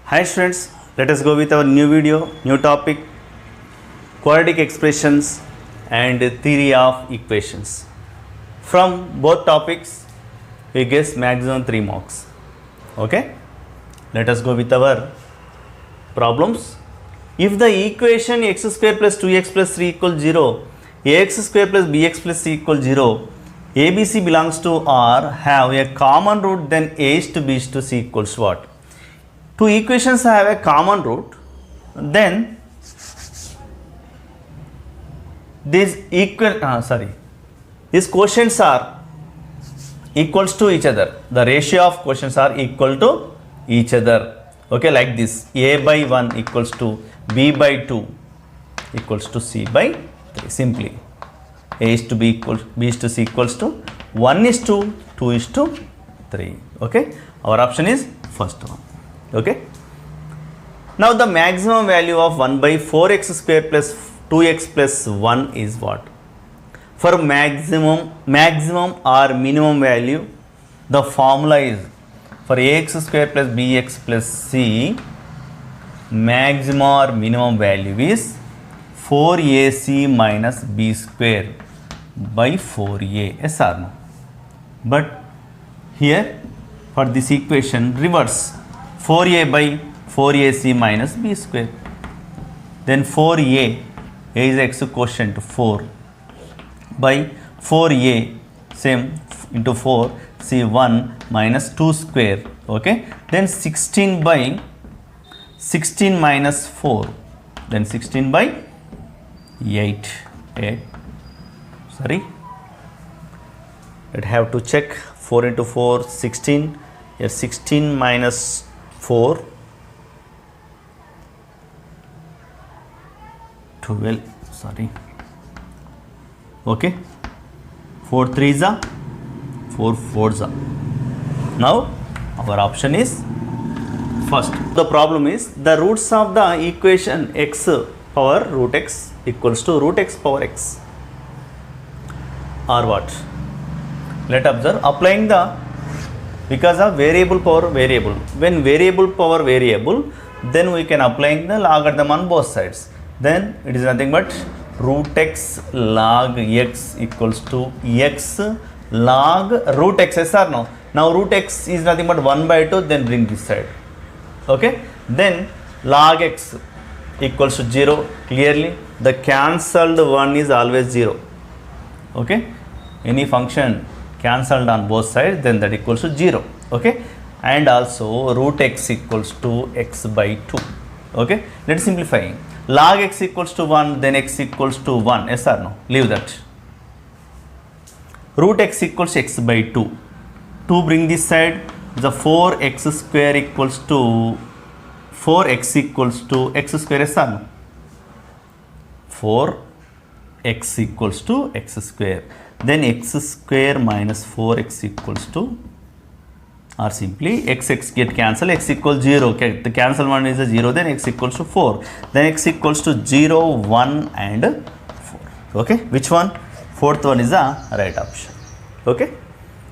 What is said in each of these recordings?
Hi students, let us go with our new video, new topic, quadratic expressions and theory of equations. From both topics, we guess maximum 3 marks. Okay, let us go with our problems. If the equation x square plus 2x plus 3 equals 0, ax square plus bx plus c equals 0, ABC belongs to R, have a common root, then a is to b is to c equals what? Two equations have a common root, then these quotients are equals to each other. The ratio of quotients are equal to each other. Okay, like this: a by 1 equals to b by 2 equals to c by 3. Simply, a is to b equals b is to c equals to 1 is to 2 is to 3. Okay, our option is first one. Okay. Now the maximum value of 1 by 4x square plus 2x plus 1 is what? For maximum or minimum value, the formula is for ax square plus bx plus c, maximum or minimum value is 4ac minus b square by 4a. Yes or no? But here for this equation, reverse. 4a by 4ac minus b square. Then 4a, a is x quotient 4 by 4a, same into 4, c1 minus 2 square. Okay. Then 16 by 16 minus 4. Then 16 by 8. Sorry. I'd have to check 4 into 4, 16. Here 16 minus 4, 12, sorry, okay, 4 3s are 4 4s are. Now our option is first. The problem is the roots of the equation x power root x equals to root x power x are what? Let observe, applying the, because of variable power variable, when variable power variable, then we can apply the logarithm on both sides. Then it is nothing but root x log x equals to x log root x. Yes or no? Now root x is nothing but 1 by 2, then bring this side. Okay. Then log x equals to 0. Clearly the cancelled one is always 0. Okay. Any function cancelled on both sides, then that equals to 0. Okay. And also root x equals to x by 2. Okay. Let's simplify. Log x equals to 1, then x equals to 1. Yes or no? Leave that. Root x equals to x by 2. 2 bring this side. The 4x square equals to 4x equals to x square. Yes or no? 4x equals to x square. Then x square minus 4x equals to, or simply x get cancelled, x equals 0. Okay, the cancel one is a 0, then x equals to 4. Then x equals to 0, 1 and 4. Okay, which one? Fourth one is the right option. Okay.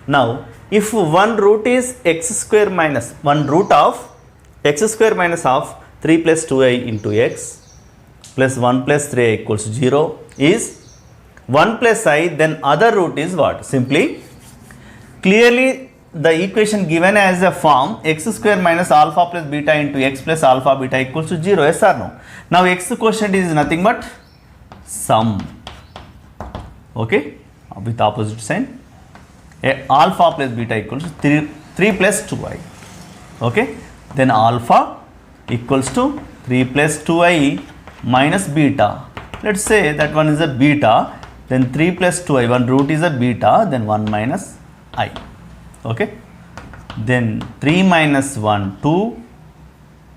Now, if one root is x square minus, one root of x square minus of 3 plus 2i into x plus 1 plus 3i equals 0 is 1 plus I, then other root is what? Simply, clearly the equation given as a form x square minus alpha plus beta into x plus alpha beta equals to 0. Yes or no? Now x quotient is nothing but sum. Okay, with opposite sign. Alpha plus beta equals to 3 plus 2i. Okay, then alpha equals to 3 plus 2i minus beta. Let's say that one is a beta, then 3 plus 2i, one root is a beta, then 1 minus I. Okay. Then 3 minus 1, 2,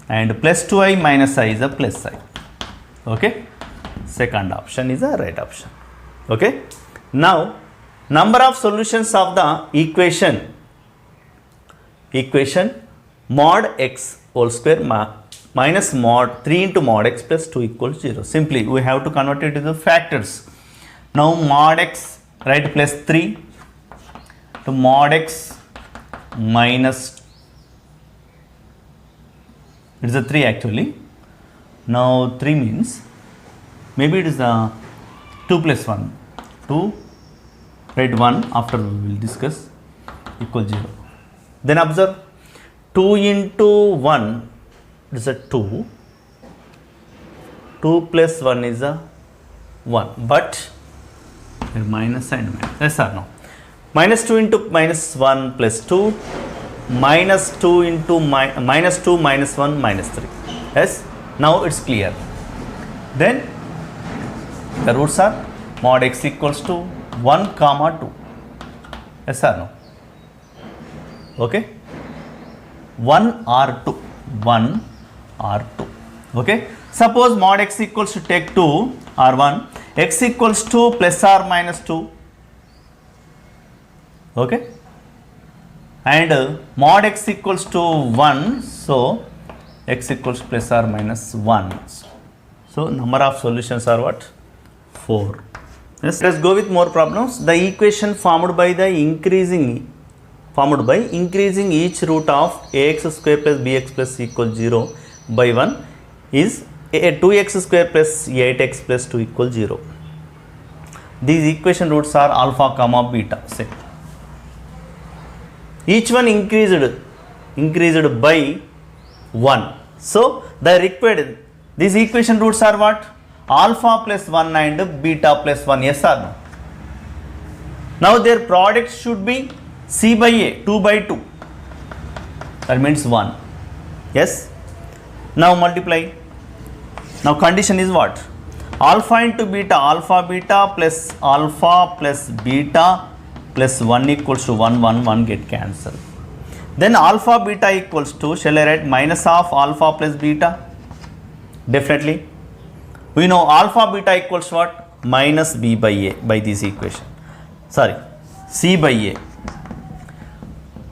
and plus 2i minus I is a plus I. Okay. Second option is a right option. Okay. Now, number of solutions of the equation mod x whole square minus mod 3 into mod x plus 2 equals 0. Simply, we have to convert it into factors. Now, mod x, right, plus 3 to mod x minus It is a 3 actually. Now 3 means maybe it is a 2 plus 1. 2, write 1 after we will discuss, equal 0. Then observe 2 into 1 is a 2. 2 plus 1 is a 1. But minus and minus. Yes or no? Minus 2 into minus 1 plus 2. Minus 2 into minus 2 minus 1 minus 3. Yes? Now it's clear. Then the roots are mod x equals to 1 comma 2. Yes or no? Okay? 1 or 2. 1 or 2. Okay? Suppose mod x equals to take 2 or 1. X equals to plus or minus 2. Okay? And mod x equals to 1. So, x equals plus or minus 1. So, number of solutions are what? 4. Yes. Let us go with more problems. The equation formed by increasing each root of ax square plus bx plus equal 0 by 1 is 2x square plus 8x plus 2 equal 0. These equation roots are alpha comma beta. Say. Each one increased by 1. So, the required, these equation roots are what? Alpha plus 1 and beta plus 1. Yes or no? Now, their product should be c by a, 2 by 2. That means 1. Yes? Now, multiply. Now, condition is what? Alpha into beta, alpha plus beta plus 1 equals to 1, 1, 1 get cancelled. Then alpha beta equals to, shall I write minus of alpha plus beta? Definitely. We know alpha beta equals what? Minus b by a by this equation. Sorry, c by a.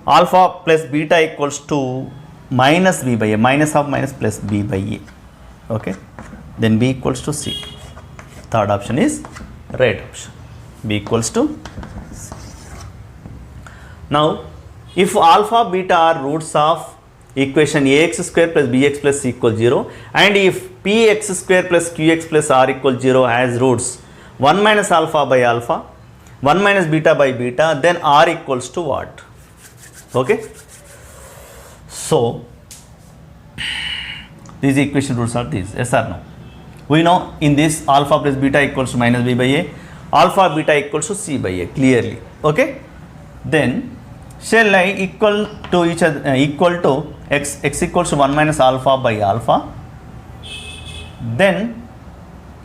Alpha plus beta equals to minus b by a. Minus of minus plus b by a. Okay. Then b equals to c. Third option is right option. B equals to c. Now, if alpha beta are roots of equation ax square plus bx plus c equal 0, and if px square plus qx plus r equal 0 has roots 1 minus alpha by alpha, 1 minus beta by beta, then r equals to what? Okay. So, these equation roots are these. Yes or no? We know in this alpha plus beta equals to minus b by a, alpha beta equals to c by a clearly. Okay. Then shall I equal to each other, equal to x equals to 1 minus alpha by alpha. Then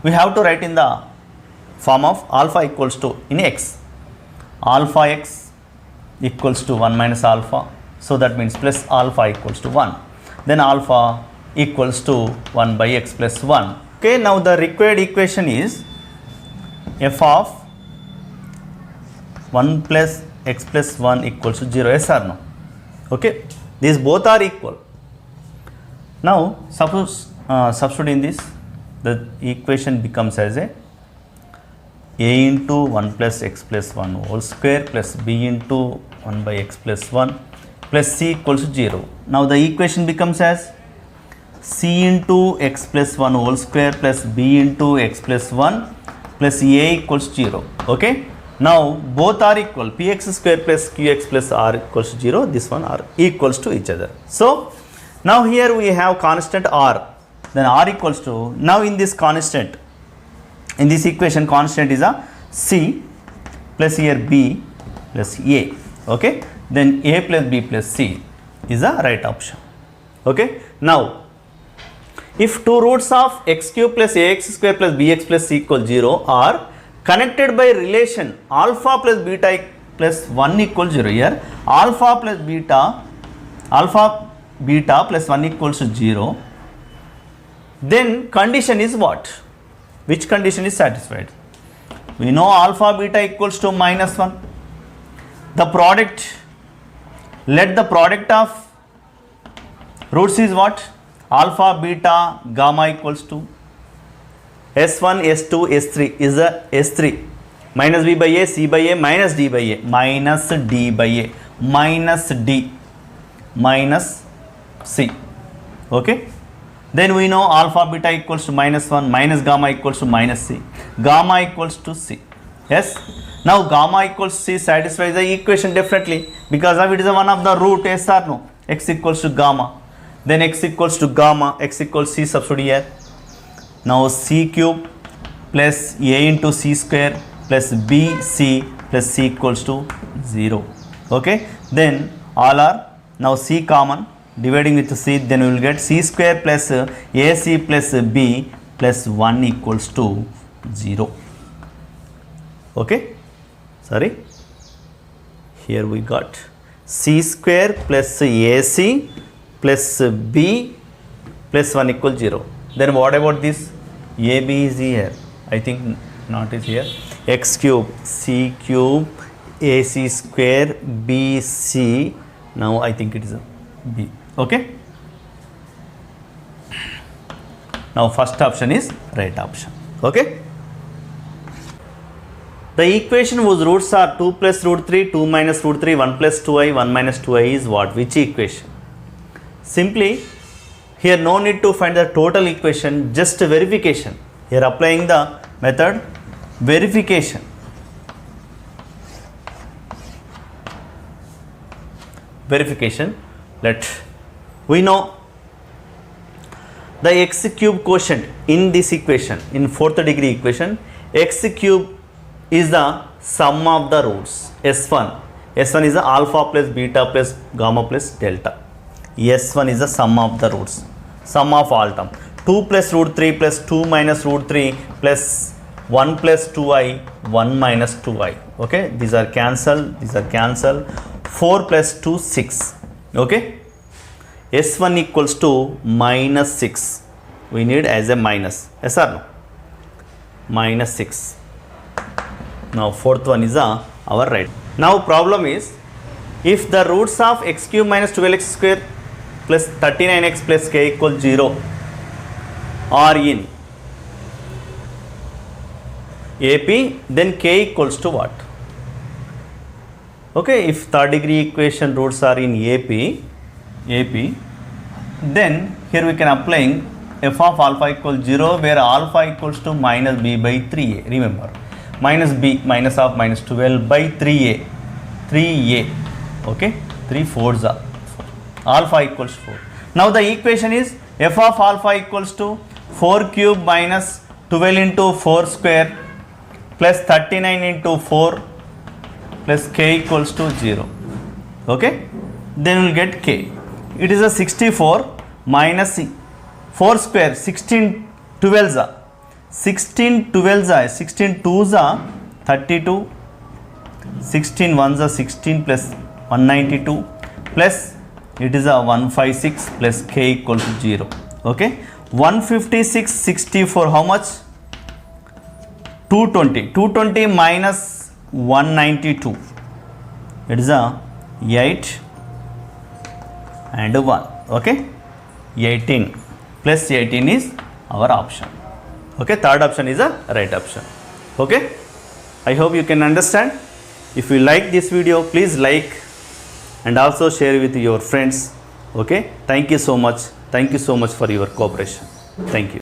we have to write in the form of alpha equals to in x. Alpha x equals to 1 minus alpha. So that means plus alpha equals to 1. Then alpha equals to 1 by x plus 1. Okay, now the required equation is f of 1 plus x plus 1 equals to 0. Yes or no? Okay, these both are equal. Now, suppose substitute in this, the equation becomes as a into 1 plus x plus 1 whole square plus b into 1 by x plus 1 plus c equals to 0. Now, the equation becomes as c into x plus 1 whole square plus b into x plus 1 plus a equals 0. Okay. Now, both are equal. Px square plus qx plus r equals to 0. This one are equals to each other. So, now here we have constant r. Then r equals to, now in this constant, in this equation constant is a c plus here b plus a. Okay. Then a plus b plus c is a right option. Okay. Now, if two roots of x cube plus ax square plus bx plus c equal 0 are connected by relation alpha plus beta plus 1 equals 0, here alpha beta plus 1 equals to 0, then condition is what? Which condition is satisfied? We know alpha beta equals to minus 1. The product, let the product of roots is what? Alpha beta gamma equals to S1, S2, S3 is a S3 minus b by a, c by a, minus d by a, minus d by a, minus d, minus c. Okay. Then we know alpha beta equals to -1 minus gamma equals to -c. Gamma equals to c. Yes. Now gamma equals to c satisfies the equation definitely because of it is one of the root. Yes or no? X equals to gamma. Then x equals to gamma. X equals c substitute here. Now c cube plus a into c square plus b c plus c equals to 0. Okay. Then all are now c common. Dividing with c, then we will get c square plus ac plus b plus 1 equals to 0. Okay, sorry, here we got c square plus ac plus b plus 1 equals 0. Then what about this? ab is here, I think not is here. X cube, c cube, ac square, bc, now I think it is a b. Okay, now first option is right option. Okay, the equation whose roots are 2 plus root 3, 2 minus root 3, 1 plus 2i, 1 minus 2i is what? Which equation? Simply here no need to find the total equation, just verification. Here applying the method verification. Verification, let we know the x cube quotient in this equation, in fourth degree equation, x cube is the sum of the roots. S1 is the alpha plus beta plus gamma plus delta. S1 is the sum of the roots, sum of all term. 2 plus root 3 plus 2 minus root 3 plus 1 plus 2i, 1 minus 2i. Okay, these are cancelled, these are cancelled. 4 plus 2, 6. Okay, S1 equals to minus 6. We need as a minus. Yes or no? Minus 6. Now fourth one is our right. Now problem is, if the roots of x cube minus 12x square plus 39x plus k equals 0 are in AP, then k equals to what? Okay, if third degree equation roots are in AP, then here we can applying f of alpha equals 0 where alpha equals to minus b by 3a. Remember, minus b, minus of minus 12 by 3a. Okay, 3 4s are 4. Alpha equals 4. Now the equation is f of alpha equals to 4 cube minus 12 into 4 square plus 39 into 4 plus k equals to 0. Okay, then we will get k. It is a 64 minus 4 square, 16 12s are 16 12s are 16 2s are 32, 16 1s are 16 plus 192 plus it is a 156 plus k equal to 0. Okay, 156 64 how much? 220 minus 192, it is a 8 and 1. Okay, 18 plus 18 is our option. Okay, third option is a right option. Okay, I hope you can understand. If you like this video, please like and also share with your friends. Okay, thank you so much. Thank you so much for your cooperation. Thank you.